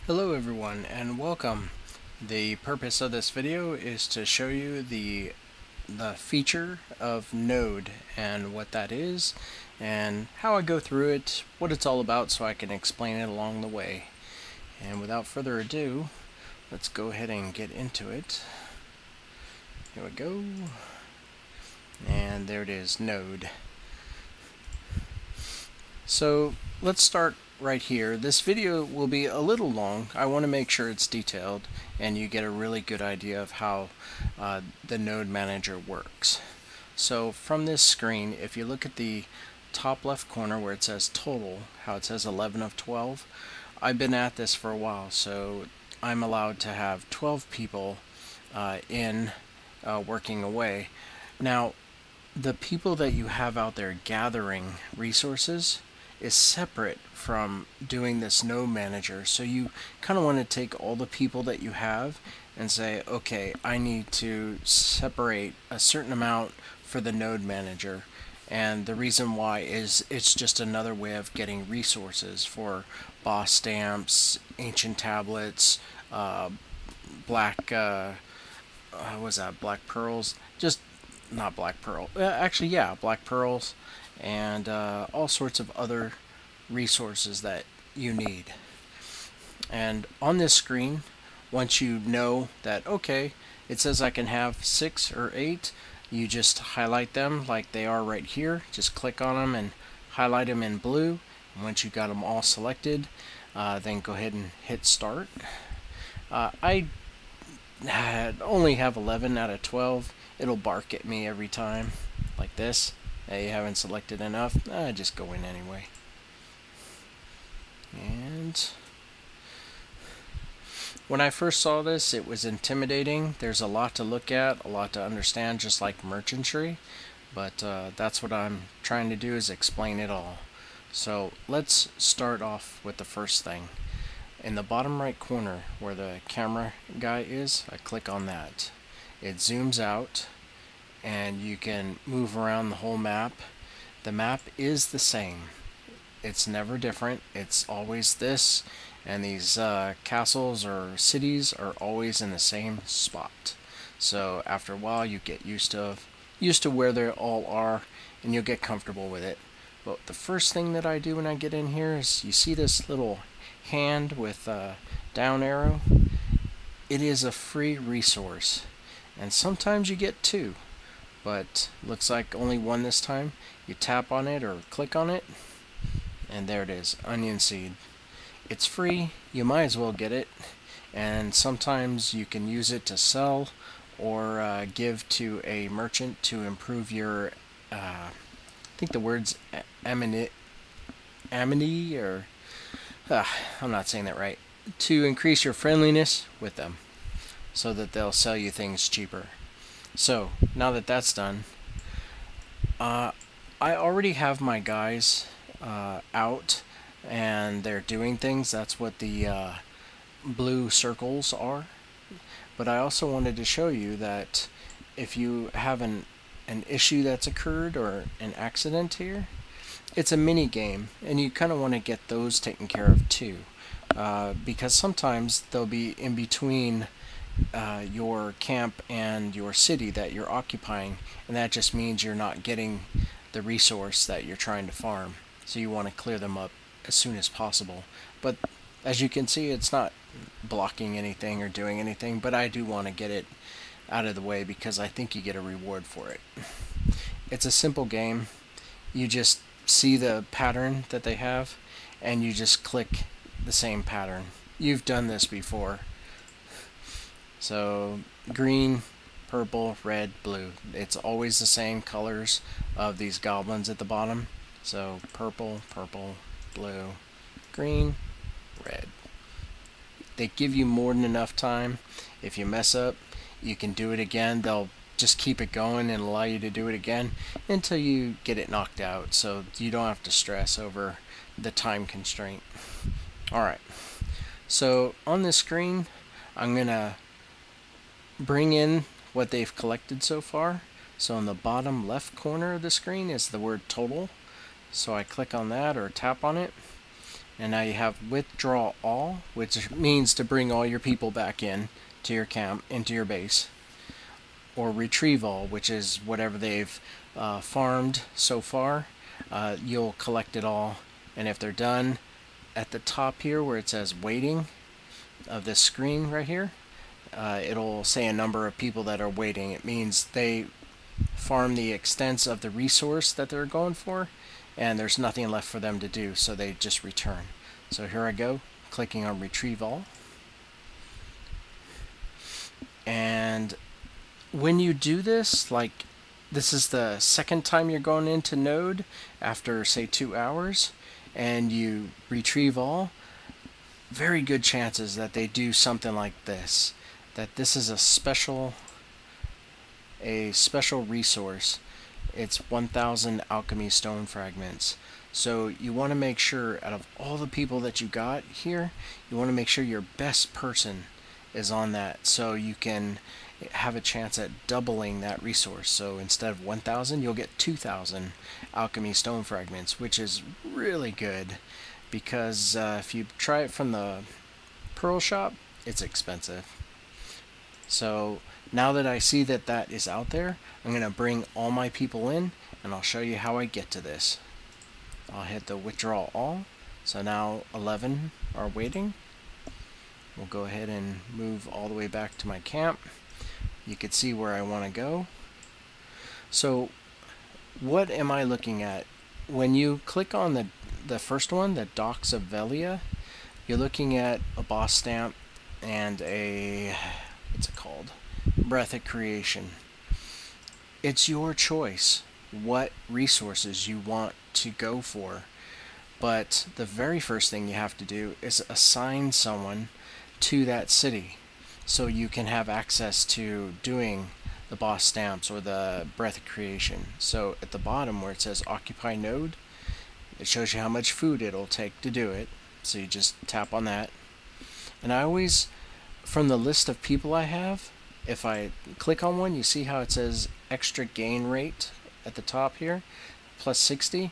Hello everyone and welcome. The purpose of this video is to show you the feature of Node and what that is and how I go through it, what it's all about, so I can explain it along the way. And without further ado, let's go ahead and get into it. Here we go. And there it is, Node. So let's start right here. This video will be a little long. I want to make sure it's detailed and you get a really good idea of how the node manager works. So from this screen, if you look at the top left corner where it says total, how it says 11 of 12, I've been at this for a while, so I'm allowed to have 12 people working away. Now, the people that you have out there gathering resources is separate from doing this node manager. So you kind of want to take all the people that you have and say, okay, I need to separate a certain amount for the node manager. And the reason why is it's just another way of getting resources for boss stamps, ancient tablets, black black pearls, just not black pearl, actually yeah, black pearls, and all sorts of other resources that you need. And on this screen, once you know that, okay, it says I can have 6 or 8, you just highlight them like they are right here. Just click on them and highlight them in blue. And once you got them all selected, then go ahead and hit start. I only have 11 out of 12. It'll bark at me every time, like this. Hey, you haven't selected enough. Just go in anyway. And when I first saw this, it was intimidating. There's a lot to look at, a lot to understand, just like merchantry. But that's what I'm trying to do, is explain it all. So let's start off with the first thing. In the bottom right corner where the camera guy is, I click on that. It zooms out and you can move around the whole map. The map is the same. It's never different. It's always this, and these castles or cities are always in the same spot. So after a while you get used to where they all are, and you'll get comfortable with it. But the first thing that I do when I get in here is, you see this little hand with a down arrow? It is a free resource, and sometimes you get 2, but looks like only 1 this time. You tap on it or click on it, and there it is, onion seed. It's free, you might as well get it, and sometimes you can use it to sell or give to a merchant to improve your I think the word's amity, or I'm not saying that right, to increase your friendliness with them so that they'll sell you things cheaper. So now that that's done, I already have my guys out and they're doing things. That's what the blue circles are. But I also wanted to show you that if you have an issue that's occurred or an accident here, it's a mini game, and you kind of want to get those taken care of too, because sometimes they'll be in between your camp and your city that you're occupying, and that just means you're not getting the resource that you're trying to farm. So you want to clear them up as soon as possible. But as you can see, it's not blocking anything or doing anything, but I do want to get it out of the way because I think you get a reward for it. It's a simple game. You just see the pattern that they have and you just click the same pattern. You've done this before. So green, purple, red, blue. It's always the same colors of these goblins at the bottom. So purple, purple, blue, green, red. They give you more than enough time. If you mess up, you can do it again. They'll just keep it going and allow you to do it again until you get it knocked out, so you don't have to stress over the time constraint. Alright, so on this screen I'm gonna bring in what they've collected so far. So in the bottom left corner of the screen is the word total, so I click on that or tap on it, And now you have withdraw all, which means to bring all your people back in to your camp, into your base, or retrieve all, which is whatever they've farmed so far. You'll collect it all, and if they're done, at the top here where it says waiting of this screen right here, it'll say a number of people that are waiting. It means they farm the extents of the resource that they're going for, and there's nothing left for them to do, so they just return. So here I go, clicking on retrieve all. And when you do this, like this is the second time you're going into Node after say 2 hours, and you retrieve all, very good chances that they do something like this, that this is a special resource. It's 1000 alchemy stone fragments. So you want to make sure out of all the people that you got here, you want to make sure your best person is on that, so you can have a chance at doubling that resource. So instead of 1000, you'll get 2000 alchemy stone fragments, which is really good, because if you try it from the pearl shop, it's expensive. So now that I see that that is out there, I'm going to bring all my people in, and I'll show you how I get to this. I'll hit the withdraw all. So now 11 are waiting. We'll go ahead and move all the way back to my camp. You can see where I want to go. So what am I looking at? When you click on the first one, the Docks of Velia, you're looking at a boss stamp and a, what's it called? Breath of Creation. It's your choice what resources you want to go for. But the very first thing you have to do is assign someone to that city, so you can have access to doing the boss stamps or the breath of creation. So at the bottom where it says occupy node, it shows you how much food it'll take to do it. So you just tap on that. And I always, from the list of people I have, if I click on one, you see how it says extra gain rate at the top here, plus 60.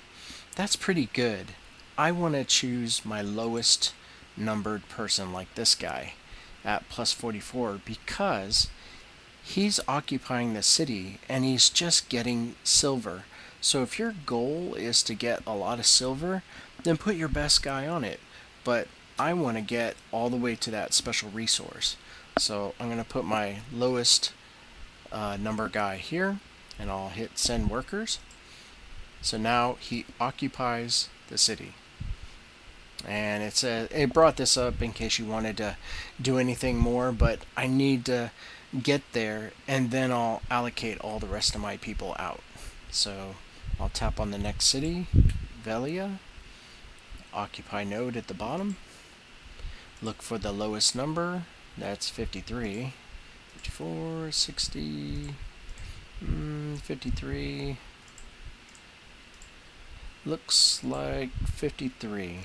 That's pretty good. I want to choose my lowest numbered person, like this guy at plus 44, because he's occupying the city and he's just getting silver. So if your goal is to get a lot of silver, then put your best guy on it. But I want to get all the way to that special resource. So I'm going to put my lowest number guy here, and I'll hit send workers. So now he occupies the city. And it brought this up in case you wanted to do anything more, but I need to get there, and then I'll allocate all the rest of my people out. So I'll tap on the next city, Velia, occupy node at the bottom, look for the lowest number, that's 53, 54, 60, 53, looks like 53.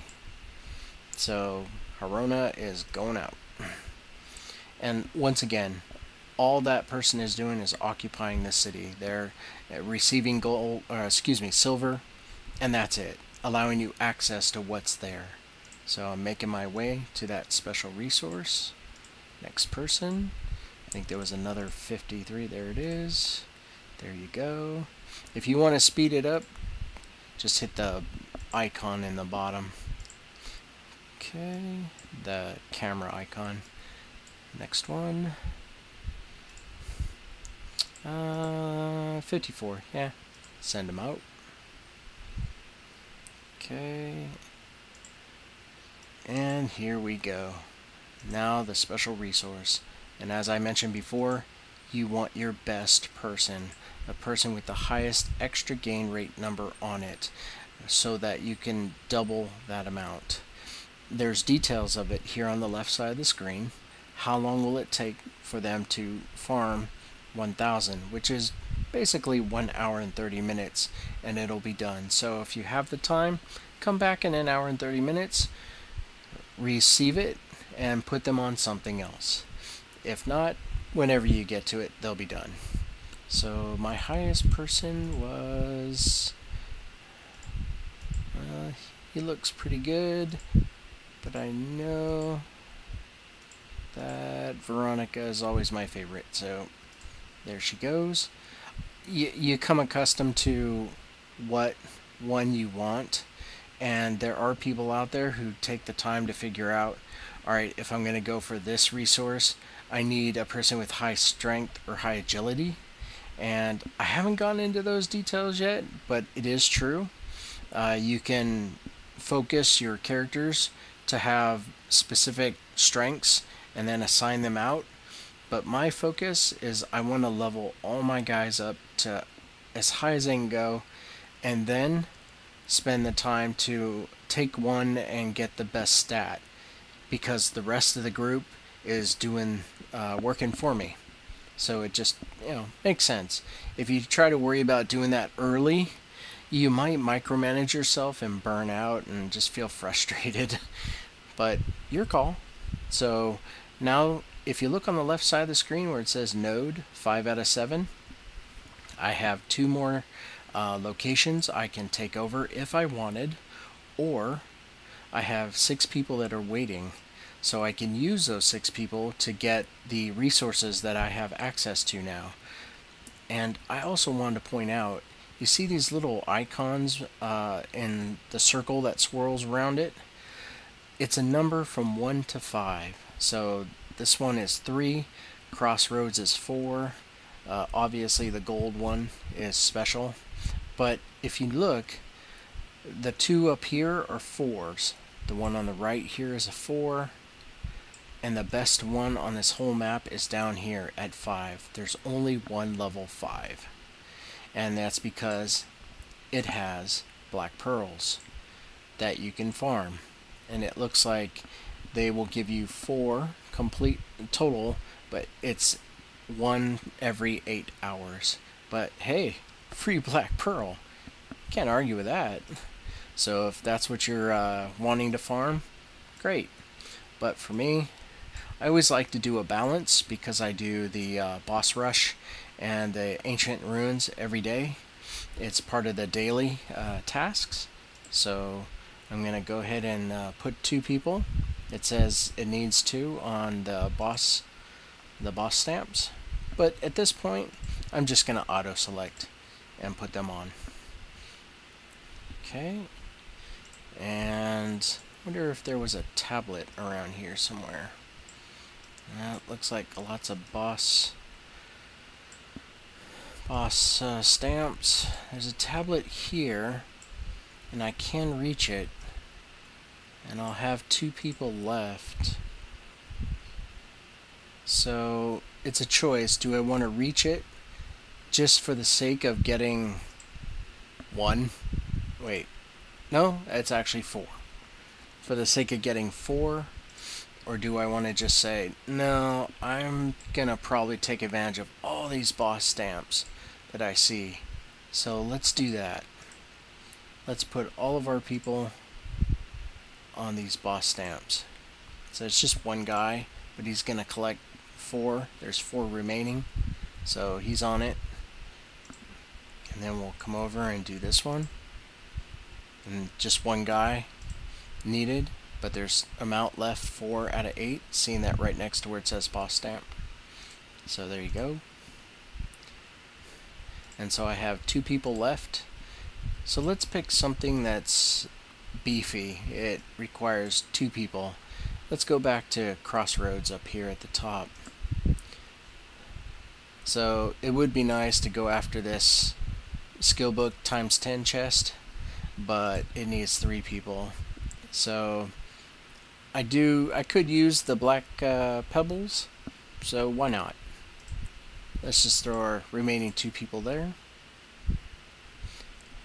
So Harona is going out. And once again, all that person is doing is occupying the city. They're receiving gold, silver, and that's it, allowing you access to what's there. So I'm making my way to that special resource. Next person. I think there was another 53. There it is. There you go. If you want to speed it up, just hit the icon in the bottom. Okay, the camera icon. Next one. 54, yeah. Send them out. Okay. And here we go. Now the special resource. And as I mentioned before, you want your best person. A person with the highest extra gain rate number on it, so that you can double that amount. There's details of it here on the left side of the screen. How long will it take for them to farm 1000, which is basically 1 hour and 30 minutes, and it'll be done. So if you have the time, come back in an hour and 30 minutes, receive it, and put them on something else. If not, whenever you get to it, they'll be done. So my highest person was he looks pretty good, but I know that Veronica is always my favorite, so there she goes. You come accustomed to what one you want, and there are people out there who take the time to figure out, alright, if I'm going to go for this resource, I need a person with high strength or high agility. And I haven't gone into those details yet, but it is true. You can focus your characters to have specific strengths and then assign them out. But my focus is I want to level all my guys up to as high as they can go, and then spend the time to take one and get the best stat, because the rest of the group is doing working for me. So it just, makes sense. If you try to worry about doing that early, you might micromanage yourself and burn out and just feel frustrated. But your call. So now, if you look on the left side of the screen where it says node 5 out of 7, I have 2 more locations I can take over if I wanted, or I have 6 people that are waiting. So I can use those 6 people to get the resources that I have access to now. And I also wanted to point out, you see these little icons in the circle that swirls around it? It's a number from 1 to 5. So this one is 3, Crossroads is 4, obviously the gold one is special. But if you look, the 2 up here are 4s. The one on the right here is a 4. And the best one on this whole map is down here at 5. There's only one level 5. And that's because it has black pearls that you can farm. And it looks like they will give you 4 complete total, but it's 1 every 8 hours. But hey, free black pearl. Can't argue with that. So if that's what you're wanting to farm, great. But for me, I always like to do a balance, because I do the boss rush and the ancient ruins every day. It's part of the daily tasks. So I'm going to go ahead and put 2 people. It says it needs 2 on the boss stamps. But at this point, I'm just going to auto select and put them on. Okay. And I wonder if there was a tablet around here somewhere. It looks like lots of boss stamps. There's a tablet here, and I can reach it, and I'll have 2 people left. So it's a choice. Do I want to reach it just for the sake of getting 1? Wait, no, it's actually 4. For the sake of getting 4. Or do I want to just say, no, I'm going to probably take advantage of all these boss stamps that I see. So let's do that. Let's put all of our people on these boss stamps. So it's just 1 guy, but he's going to collect 4. There's 4 remaining. So he's on it. And then we'll come over and do this one. And just 1 guy needed. But there's amount left 4 out of 8, seeing that right next to where it says boss stamp. So there you go. And so I have 2 people left. So let's pick something that's beefy. It requires 2 people. Let's go back to Crossroads up here at the top. So it would be nice to go after this skill book times 10 chest, but it needs 3 people. So I could use the black pebbles, so why not? Let's just throw our remaining 2 people there.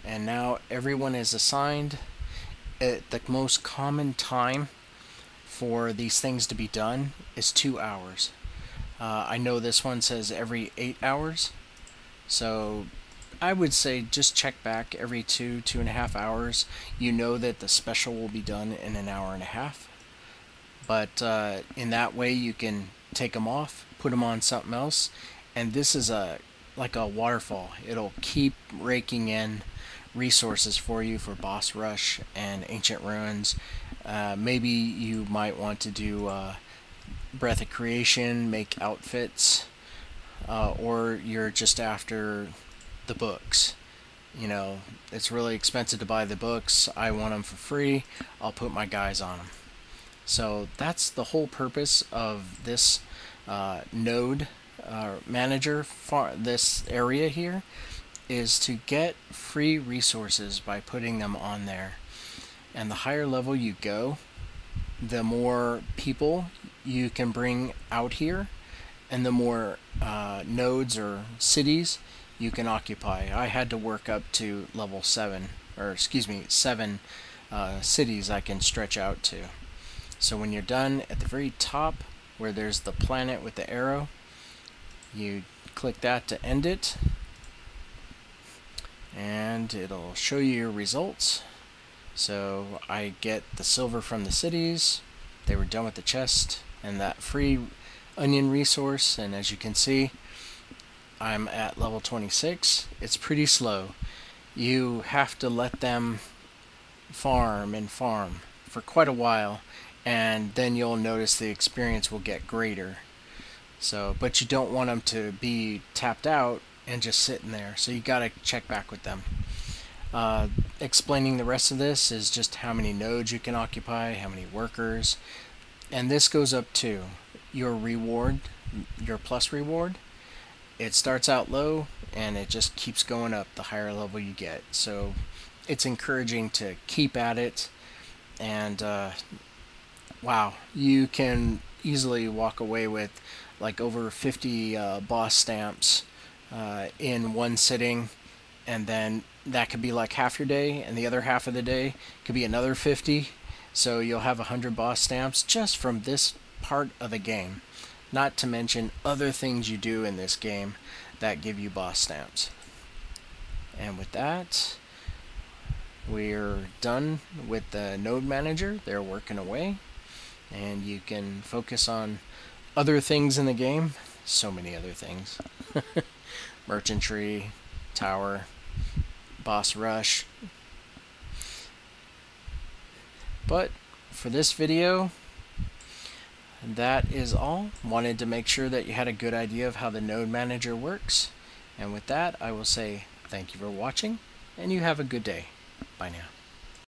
And now everyone is assigned. The most common time for these things to be done is 2 hours. I know this one says every 8 hours, so I would say just check back every 2.5 hours. You know that the special will be done in an hour and a half. But in that way you can take them off, put them on something else, and this is like a waterfall. It'll keep raking in resources for you for boss rush and ancient ruins. Maybe you might want to do breath of creation, make outfits, or you're just after the books. You know, it's really expensive to buy the books. I want them for free. I'll put my guys on them. So that's the whole purpose of this node manager for this area here, is to get free resources by putting them on there. And the higher level you go, the more people you can bring out here, and the more nodes or cities you can occupy. I had to work up to level 7, or excuse me, 7 cities I can stretch out to. So when you're done, at the very top where there's the planet with the arrow, you click that to end it, and it'll show you your results. So I get the silver from the cities, they were done with the chest, and that free onion resource, and as you can see, I'm at level 26. It's pretty slow. You have to let them farm and farm for quite a while, and then you'll notice the experience will get greater. So, but you don't want them to be tapped out and just sitting there, so you gotta check back with them. Explaining the rest of this is just how many nodes you can occupy, how many workers, and this goes up to your reward, your plus reward. It starts out low and it just keeps going up the higher level you get. So it's encouraging to keep at it, and wow, you can easily walk away with like over 50 boss stamps in one sitting, and then that could be like half your day, and the other half of the day could be another 50. So you'll have 100 boss stamps just from this part of the game, not to mention other things you do in this game that give you boss stamps. And with that, we're done with the node manager. They're working away, and you can focus on other things in the game. So many other things. Merchantry, tower, boss rush. But for this video, that is all. Wanted to make sure that you had a good idea of how the node manager works. And with that, I will say thank you for watching, and you have a good day. Bye now.